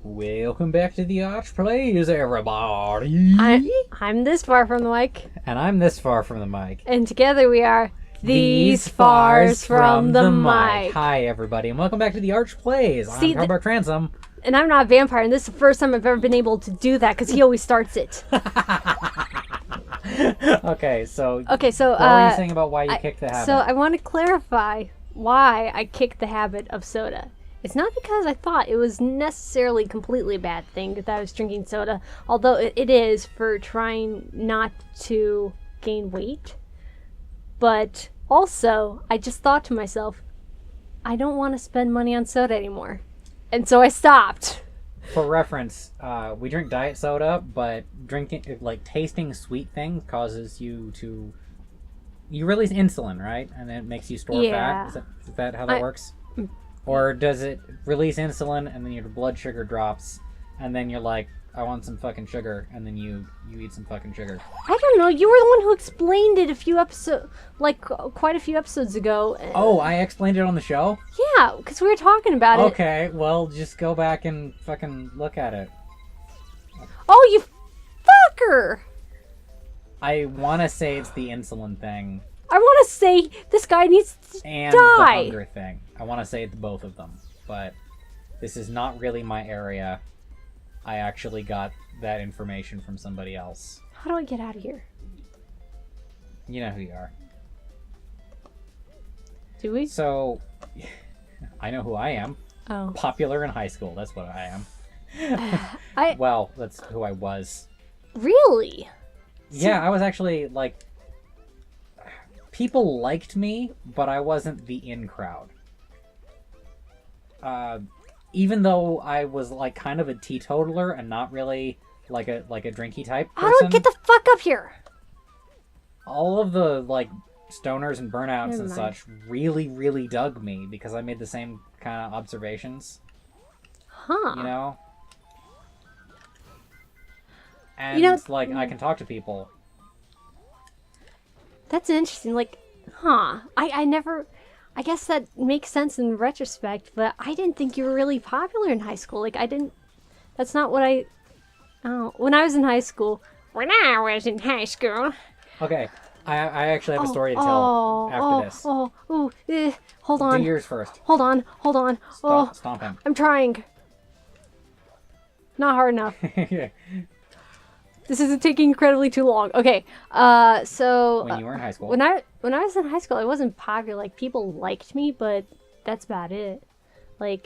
Welcome back to the Arch Plays, everybody. I'm this far from the mic. And I'm this far from the mic. And together we are these fars from the mic. Hi, everybody, and welcome back to the Arch Plays. I'm Cumber Transom. And I'm not a vampire, and this is the first time I've ever been able to do that, because he always starts it. Okay, so what were you saying about why you kicked the habit? So I want to clarify why I kicked the habit of soda. It's not because I thought it was necessarily completely a bad thing that I was drinking soda, although it is for trying not to gain weight. But also, I just thought to myself, I don't want to spend money on soda anymore. And so I stopped. For reference, we drink diet soda, but tasting sweet things causes you release insulin, right? And then it makes you store fat. Is that how that works? Or does it release insulin and then your blood sugar drops and then you're like, I want some fucking sugar, and then you eat some fucking sugar? I don't know. You were the one who explained it quite a few episodes ago. Oh, I explained it on the show? Yeah, because we were talking about it. Okay, well, just go back and fucking look at it. Oh, you fucker! I want to say it's the insulin thing. I want to say this guy needs to and die. The hunger thing. I want to say it's both of them, but this is not really my area. I actually got that information from somebody else. How do I get out of here? You know who you are. Do we? So, I know who I am. Oh. Popular in high school. That's what I am. Well, that's who I was. Really? Yeah, I was actually, people liked me, but I wasn't the in crowd. Even though I was kind of a teetotaler and not really like a drinky type person. How do I get the fuck up here? All of the stoners and burnouts and such really, really dug me because I made the same kind of observations. Huh. You know? And I can talk to people. That's interesting. I guess that makes sense in retrospect, but I didn't think you were really popular in high school. That's not what when I was in high school. Okay, I actually have a story to tell after this. Hold on. Do yours first. Hold on. Stomp him. I'm trying. Not hard enough. This isn't taking incredibly too long. Okay, so... When you were in high school. When I was in high school, I wasn't popular. People liked me, but that's about it. I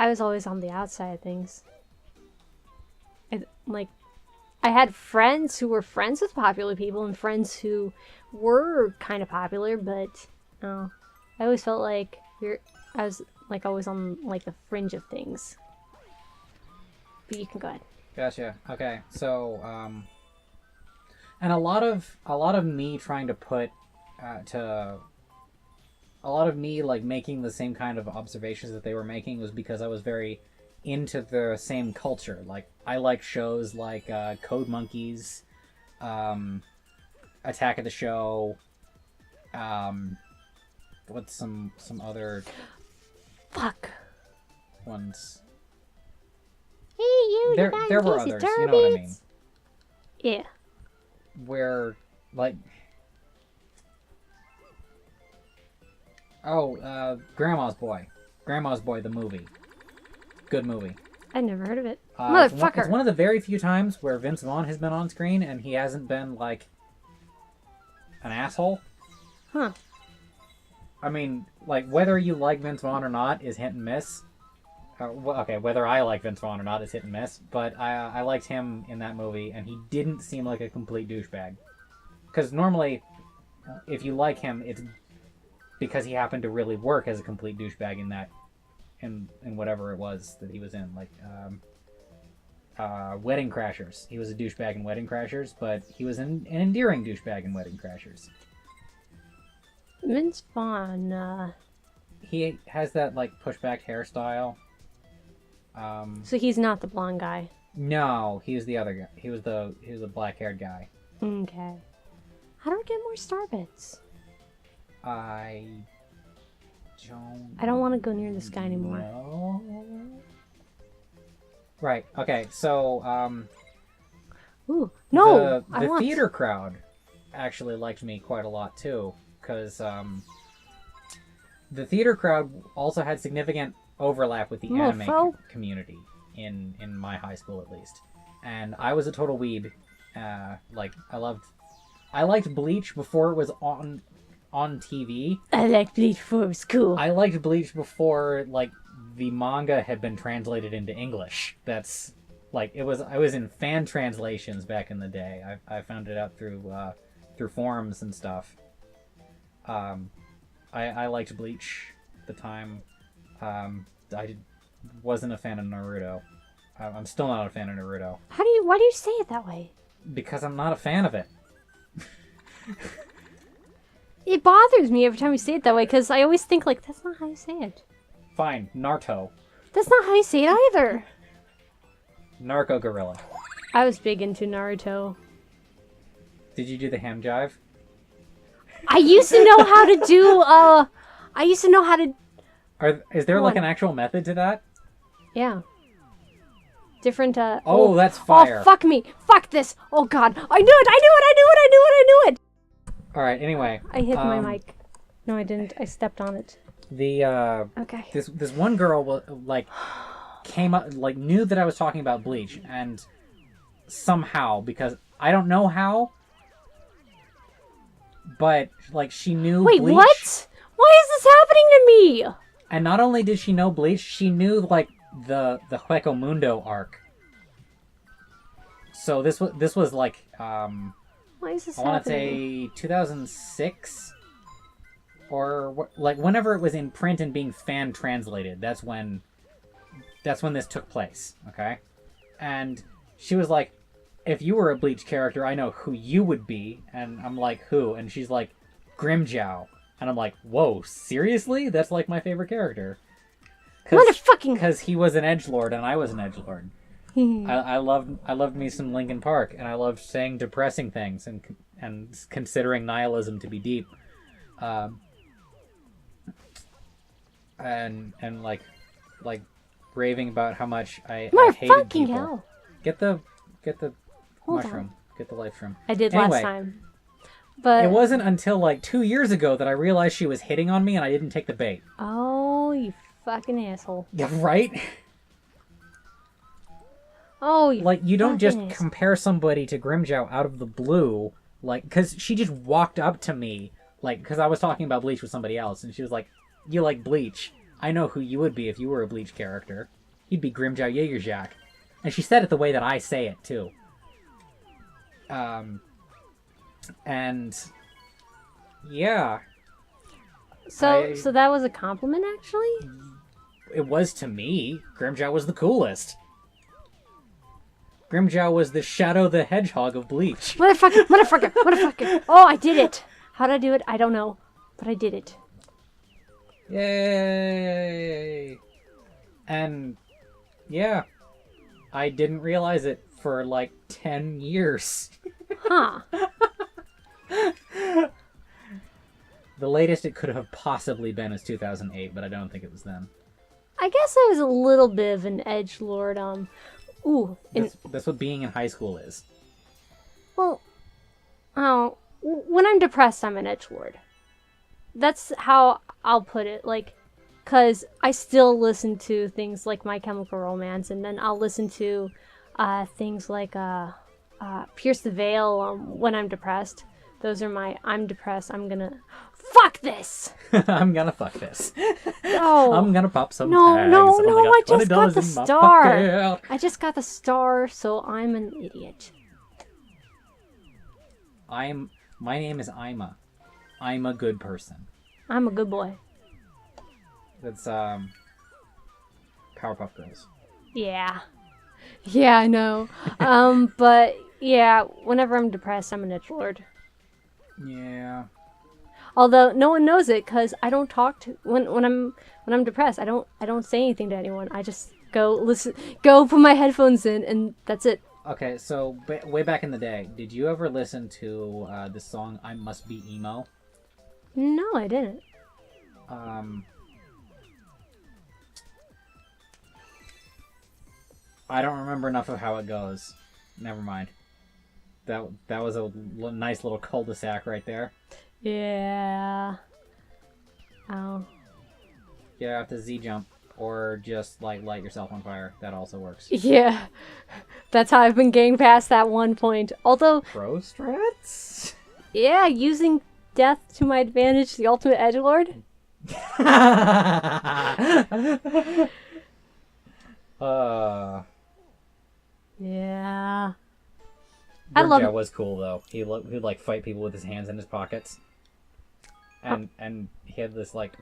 was always on the outside of things. I had friends who were friends with popular people and friends who were kind of popular, but I always felt I was always on the fringe of things. But you can go ahead. Gotcha. Okay, so and a lot of me trying to put a lot of me making the same kind of observations that they were making was because I was very into the same culture. I like shows like Code Monkeys, Attack of the Show, what's some other ones. Hey, you! There were others. You know what I mean? Yeah. Where Grandma's Boy, the movie. Good movie. I never heard of it. Motherfucker! It's one of the very few times where Vince Vaughn has been on screen and he hasn't been an asshole. Huh. I mean, whether you like Vince Vaughn or not is hit and miss. Whether I like Vince Vaughn or not is hit and miss, but I liked him in that movie, and he didn't seem like a complete douchebag. Because normally, if you like him, it's because he happened to really work as a complete douchebag in whatever it was that he was in, Wedding Crashers. He was a douchebag in Wedding Crashers, but he was an endearing douchebag in Wedding Crashers. Vince Vaughn, He has that pushback hairstyle. So he's not the blonde guy? No, he was the other guy. He was the black-haired guy. Okay. How do I get more star bits? I don't want to go near this guy anymore. No. Right. Okay. So Ooh, no, I the want. theater crowd actually liked me quite a lot too, because the theater crowd also had significant overlap with the anime community in my high school at least, and I was a total weeb. Like I liked Bleach before it was on TV. I like Bleach before it was cool. I liked Bleach before like the manga had been translated into English. That's like I was in fan translations back in the day. I found it out through forums and stuff. I liked Bleach at the time. Wasn't a fan of Naruto. I'm still not a fan of Naruto. Why do you say it that way? Because I'm not a fan of it. It bothers me every time you say it that way, because I always think, like, that's not how you say it. Fine, Naruto. That's not how you say it either. Narco Gorilla. I was big into Naruto. Did you do the ham jive? I used to know how to do, I used to know how to... Is there like an actual method to that? Yeah. Different, Oh, that's fire. Oh, fuck me. Fuck this. Oh, God. I knew it. Alright, anyway. I hit my mic. No, I didn't. I stepped on it. Okay. This one girl, like, came up, like, knew that I was talking about Bleach, and somehow, because I don't know how, but, like, she knew Wait, Bleach. What? Why is this happening to me? And not only did she know Bleach, she knew, like, the Hueco Mundo arc. So this was like, why is this I want to say 2006? Or, like, whenever it was in print and being fan translated, that's when this took place, okay? And she was like, if you were a Bleach character, I know who you would be. And I'm like, who? And she's like, Grimjow. And I'm like, whoa, seriously? That's like my favorite character. Because he was an edgelord and I was an edgelord. I loved me some Linkin Park, and I loved saying depressing things and considering nihilism to be deep. And like raving about how much I hated people. Hell. Get the Hold mushroom. on. Get the life-shroom. I did last time. But it wasn't until like 2 years ago that I realized she was hitting on me and I didn't take the bait. Oh, you fucking asshole. Yeah, right? Oh, you don't just compare somebody to Grimjow out of the blue, like, because she just walked up to me, like, because I was talking about Bleach with somebody else, and she was like, you like Bleach. I know who you would be if you were a Bleach character. You'd be Grimjow Jaegerjack. And she said it the way that I say it, too. And, yeah. So that was a compliment, actually? It was to me. Grimjow was the coolest. Grimjow was the Shadow the Hedgehog of Bleach. Motherfucker. Oh, I did it. How did I do it? I don't know. But I did it. Yay! And, yeah. I didn't realize it for, like, 10 years. Huh. The latest it could have possibly been is 2008, but I don't think it was then. I guess I was a little bit of an edgelord, That's what being in high school is. Well, when I'm depressed, I'm an edgelord. That's how I'll put it, like, because I still listen to things like My Chemical Romance, and then I'll listen to things like Pierce the Veil when I'm depressed. Those are my, I'm depressed, I'm gonna... Fuck this! I'm gonna fuck this. No. I'm gonna pop some No, tags. I just got the star. Pocket. I just got the star, so I'm an idiot. My name is Ima. I'm a good person. I'm a good boy. That's, Powerpuff Girls. Yeah. Yeah, I know. But, yeah, whenever I'm depressed, I'm an edgelord. Yeah. Although no one knows it, because I don't talk to when I'm depressed. I don't say anything to anyone. I just go put my headphones in, and that's it. Okay, so way back in the day, did you ever listen to the song "I Must Be Emo"? No, I didn't. I don't remember enough of how it goes. Never mind. That was a nice little cul-de-sac right there. Yeah. Oh. Get out the Z jump, or just like light yourself on fire. That also works. Yeah. That's how I've been getting past that one point. Although, Pro strats? yeah, using death to my advantage, the ultimate edgelord. Yeah. I love Grimjaw was cool though. He'd like fight people with his hands in his pockets, and he had this like,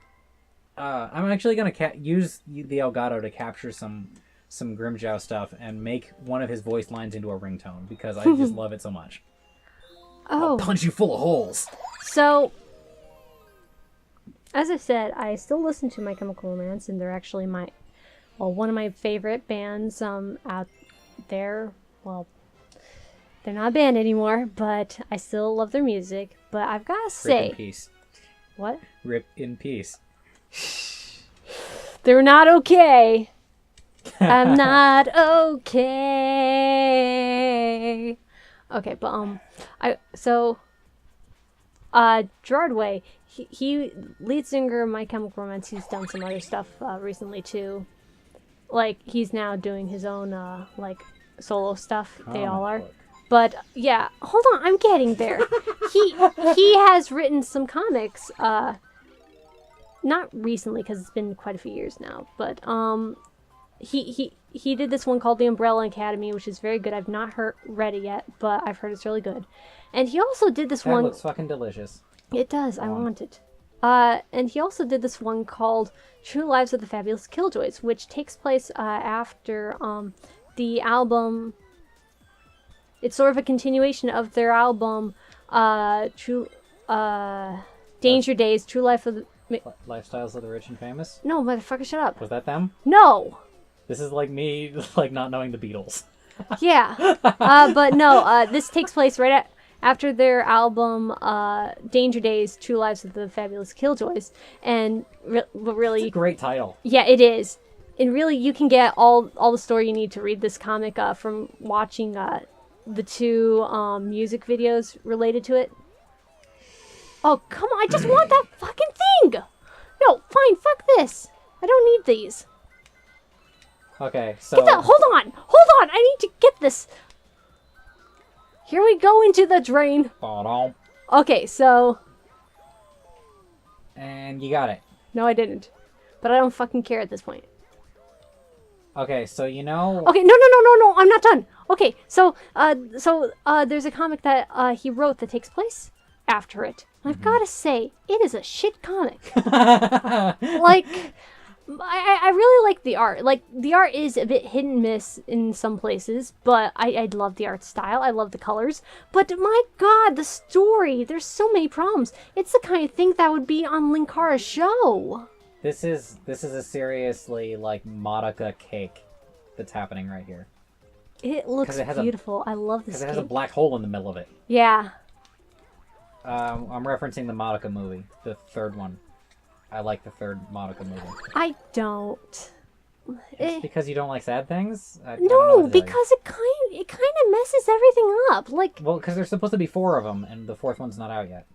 I'm actually gonna use the Elgato to capture some Grimjaw stuff and make one of his voice lines into a ringtone because I just love it so much. Oh. I'll punch you full of holes. So, as I said, I still listen to My Chemical Romance, and they're actually one of my favorite bands out there. Well, they're not a band anymore, but I still love their music. But I've got to say... Rip in peace. What? Rip in peace. They're not okay. I'm not okay. Okay, but Gerard Way, he lead singer of My Chemical Romance. He's done some other stuff recently too. Like he's now doing his own like solo stuff. They all are. But yeah, hold on, I'm getting there. he has written some comics. Not recently because it's been quite a few years now. But he did this one called The Umbrella Academy, which is very good. I've not read it yet, but I've heard it's really good. And he also did this one. That looks fucking delicious. It does. I want it. And he also did this one called True Lives of the Fabulous Killjoys, which takes place after the album. It's sort of a continuation of their album, Danger Days, True Life of the... Lifestyles of the Rich and Famous? No, motherfucker, shut up. Was that them? No! This is like me, like, not knowing the Beatles. Yeah. But no, this takes place right after their album, Danger Days, True Lives of the Fabulous Killjoys. And really... It's a great title. Yeah, it is. And really, you can get all the story you need to read this comic from watching the two music videos related to it. Oh, come on, I just want that fucking thing! No, fine, fuck this. I don't need these. Okay, so... Hold on! I need to get this. Here we go into the drain. Okay, so... And you got it. No, I didn't. But I don't fucking care at this point. Okay, so you know... Okay, no, I'm not done. Okay, so there's a comic that he wrote that takes place after it. And I've got to say, it is a shit comic. Like... I really like the art. Like, the art is a bit hit and miss in some places, but I love the art style. I love the colors. But my god, the story, there's so many problems. It's the kind of thing that would be on Linkara's show. This is a seriously, like, Madoka cake that's happening right here. It looks beautiful. I love this because it has a black hole in the middle of it. Yeah. I'm referencing the Madoka movie, the third one. I like the third Madoka movie. I don't. It's because you don't like sad things? No, because it kind of messes everything up. Like, well, because there's supposed to be 4 of them, and the 4th one's not out yet.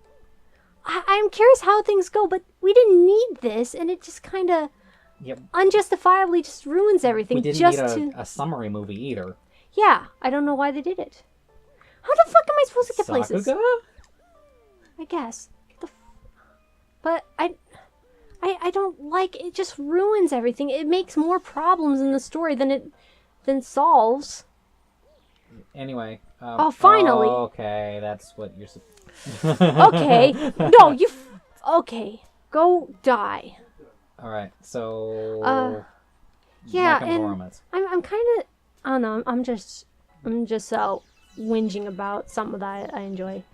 I'm curious how things go, but we didn't need this, and it just kind of unjustifiably just ruins everything. We didn't need a summary movie either. Yeah, I don't know why they did it. How the fuck am I supposed to get places? I guess. But I don't like it. Just ruins everything. It makes more problems in the story than solves. Anyway. Finally. Okay, that's what you're. Okay. No, you. Okay. Go die. All right. So. Yeah, and I'm kind of. I don't know. I'm just whinging about something that I enjoy.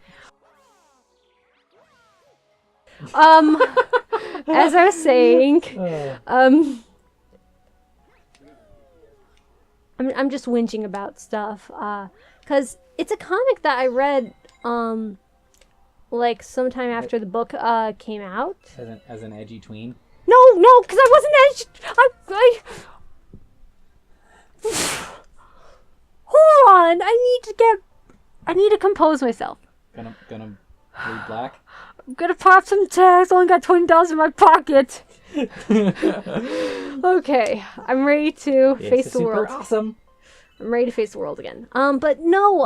As I was saying, I'm just whinging about stuff, cause it's a comic that I read, like sometime after the book came out. As an edgy tween. No, cause I wasn't edgy. on. I need to compose myself. Gonna bleed black. I'm gonna pop some tags. Only got $20 in my pocket. Okay, I'm ready to face the world. Awesome. I'm ready to face the world again. But no,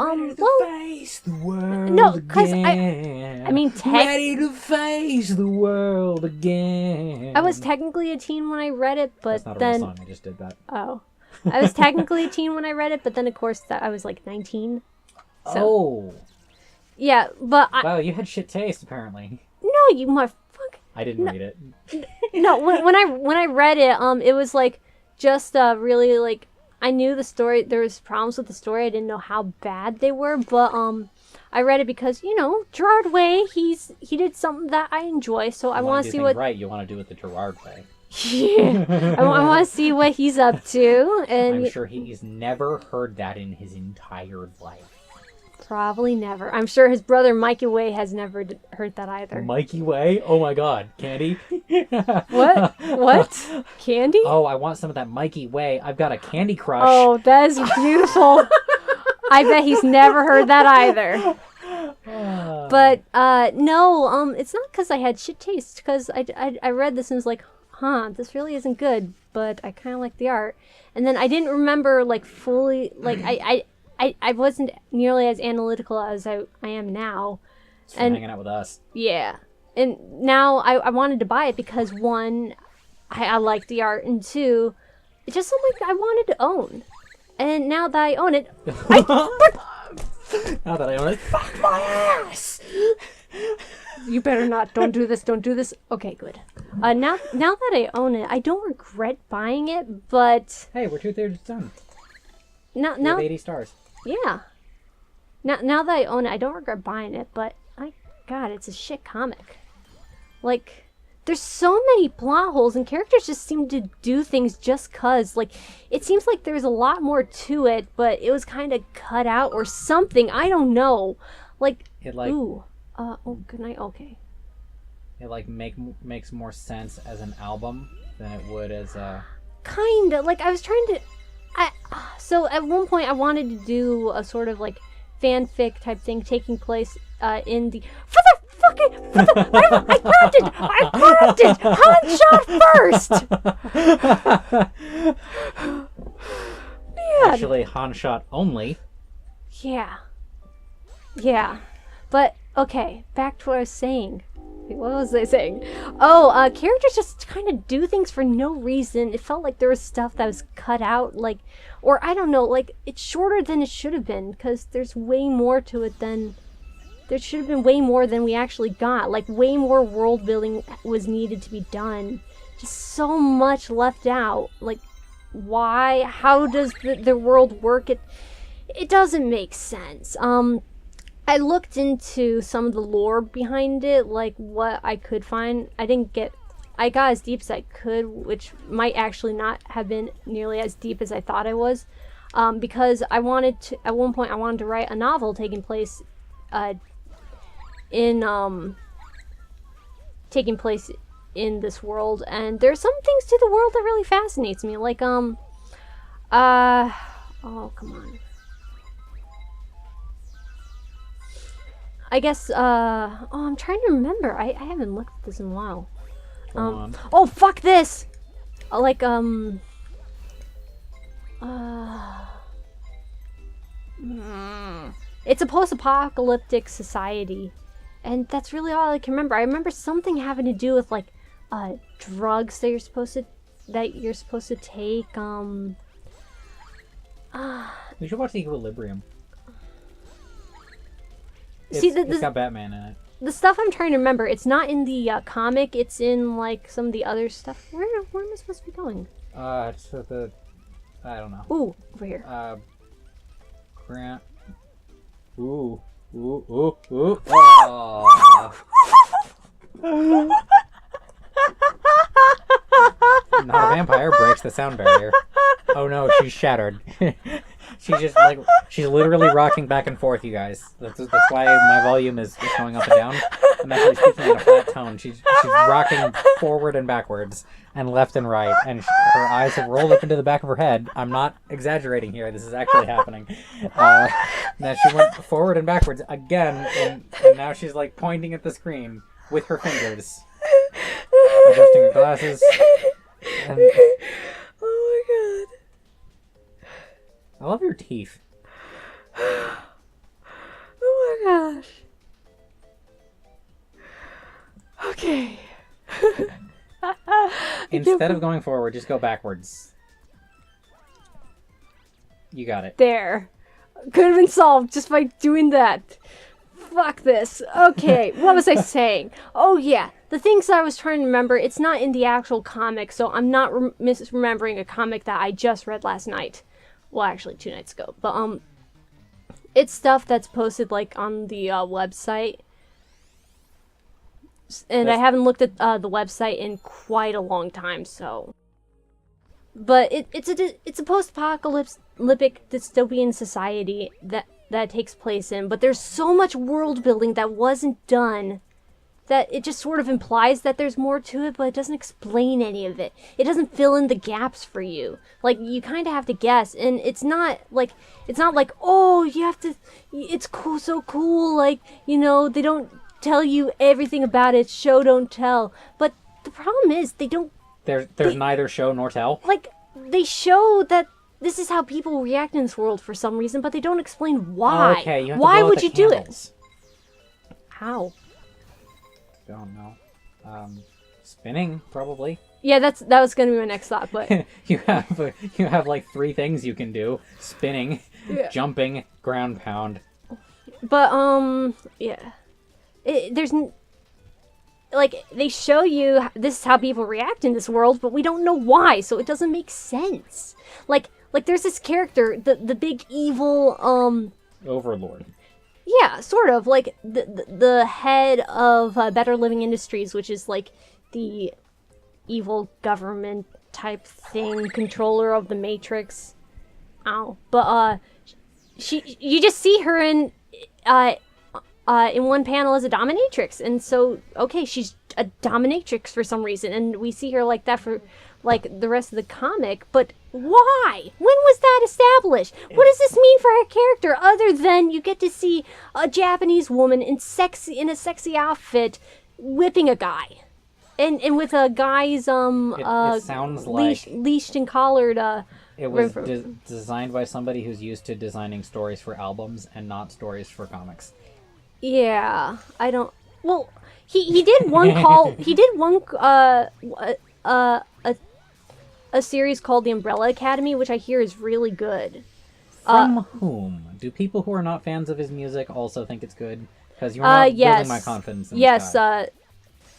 face the world no, because again. I mean, ready to face the world again. I was technically a teen when I read it, but That's not a then real song. I just did that. oh, I was technically a teen when I read it, but then of course I was like 19. So, oh, yeah, but wow, you had shit taste apparently. no, you motherfucker. I didn't read it. No, when I read it, it was like just really like I knew the story. There was problems with the story. I didn't know how bad they were, but I read it because Gerard Way. He did something that I enjoy, so I want to see what. Right, you want to do it the Gerard way. Yeah, I want to see what he's up to, and I'm sure he's never heard that in his entire life. probably never. I'm sure his brother Mikey Way has never heard that either. Mikey Way? Oh my God, Candy. What? What? Candy? Oh, I want some of that Mikey Way. I've got a Candy Crush. Oh, that is beautiful. I bet he's never heard that either. But no, it's not because I had shit taste. Because I read this and was like, this really isn't good. But I kind of like the art. And then I didn't remember like fully like I wasn't nearly as analytical as I am now. Just from hanging out with us. Yeah. And now I wanted to buy it because one, I like the art, and two, it's just something I wanted to own. And now that I own it, now that I own it, fuck my ass! You better not. Don't do this. Don't do this. Okay, good. Now that I own it, I don't regret buying it, but Hey, we're 2/3 done. now We have 80 stars. yeah. Now that I own it, I don't regret buying it, but God, it's a shit comic. Like, there's so many plot holes, and characters just seem to do things just cause. Like, it seems like there's a lot more to it, but it was kind of cut out or something. I don't know. Like, ooh. Oh, good night. Okay. It like makes more sense as an album than it would as a. Kinda. Like, I was trying to. So at one point I wanted to do a sort of like fanfic type thing taking place in the. I grabbed it! Han shot first! Man. Actually, Han shot only. Yeah. But, okay, back to what I was saying. Wait, what was I saying? Oh, characters just kind of do things for no reason. It felt like there was stuff that was cut out, like, or I don't know, like, it's shorter than it should have been, because there's way more to it than, there should have been way more than we actually got. Like, way more world building was needed to be done. Just so much left out. Like, why? How does the world work? It doesn't make sense. I looked into some of the lore behind it, like what I could find. I got as deep as I could, which might actually not have been nearly as deep as I thought I was, because at one point I wanted to write a novel taking place in this world, and there's some things to the world that really fascinates me, like oh, come on. I guess, I'm trying to remember. I haven't looked at this in a while. Oh, fuck this! It's a post-apocalyptic society. And that's really all I can remember. I remember something having to do with, like, drugs that you're supposed to take, We should watch The Equilibrium. It's got Batman in it. The stuff I'm trying to remember, it's not in the comic, it's in, like, some of the other stuff. Where am I supposed to be going? It's the... I don't know. Ooh, over here. Grant... Ooh. Oh. Not a vampire breaks the sound barrier. Oh no, she's shattered. She's just like, she's literally rocking back and forth, you guys. That's why my volume is going up and down. I'm actually speaking in a flat tone. She's rocking forward and backwards and left and right, and her eyes have rolled up into the back of her head. I'm not exaggerating here. This is actually happening. Now she went forward and backwards again, and now she's like pointing at the screen with her fingers, adjusting her glasses. And Oh my god. I love your teeth. Oh my gosh. Okay. Instead of going forward, just go backwards. You got it. There. Could have been solved just by doing that. Fuck this. Okay, what was I saying? Oh yeah, the things I was trying to remember, it's not in the actual comic, so I'm not misremembering a comic that I just read last night. Well, actually 2 nights ago. But, it's stuff that's posted, like, on the website. And I haven't looked at the website in quite a long time, so... But it's a post-apocalyptic dystopian society that takes place in, but there's so much world building that wasn't done that it just sort of implies that there's more to it, but it doesn't explain any of it. It doesn't fill in the gaps for you. Like, you kind of have to guess, and it's not like, oh, you have to, it's cool, so cool, like, you know, they don't tell you everything about it, show don't tell. But the problem is, they don't... There's neither show nor tell. Like, they show that this is how people react in this world for some reason, but they don't explain why. Okay, you have to why blow out would the you do candles. it? How? Don't know. Spinning, probably. Yeah, that was gonna be my next thought, but you have like 3 things you can do: spinning, Yeah. jumping, ground pound. but yeah, like, they show you this is how people react in this world, but we don't know why, so it doesn't make sense. Like there's this character, the big evil Overlord. Yeah, sort of. Like, the head of Better Living Industries, which is, like, the evil government type thing, controller of the Matrix. Ow. But, you just see her in one panel as a dominatrix, and so, okay, she's a dominatrix for some reason, and we see her like that for, like, the rest of the comic, but why? When was that established? What does this mean for her character, other than you get to see a Japanese woman in a sexy outfit whipping a guy? And with a guy's, It sounds like... leashed and collared, It was designed by somebody who's used to designing stories for albums and not stories for comics. Yeah, I don't... Well, he did one call... He did one, a series called The Umbrella Academy, which I hear is really good. From whom? Do people who are not fans of his music also think it's good? Because you're not building my confidence in this guy.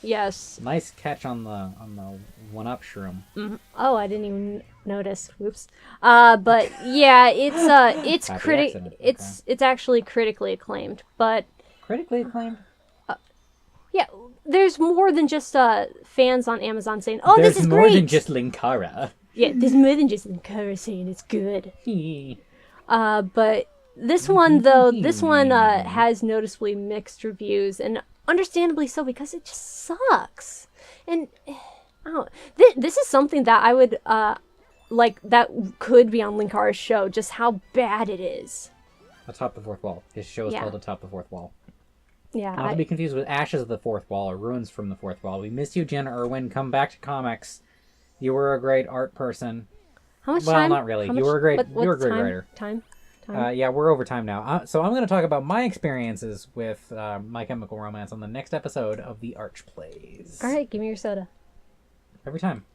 Yes. Nice catch on the one-up shroom. Mm-hmm. Oh, I didn't even notice. Whoops. But yeah, it's actually critically acclaimed. But critically acclaimed? Yeah, there's more than just fans on Amazon saying, "Oh, this is great." There's more than just Linkara. Yeah, there's more than just Linkara saying it's good. But this one has noticeably mixed reviews, and understandably so, because it just sucks. And this is something that I would like that could be on Linkara's show, just how bad it is. Atop the Fourth Wall. His show is called Atop the Fourth Wall. Yeah. Not to be confused with Ashes of the Fourth Wall or Ruins from the Fourth Wall. We miss you, Jenna Irwin. Come back to comics. You were a great art person. How much well, time? Not really. You were a great writer. Time? Yeah, we're over time now. So I'm going to talk about my experiences with My Chemical Romance on the next episode of the Arch Plays. All right, give me your soda. Every time.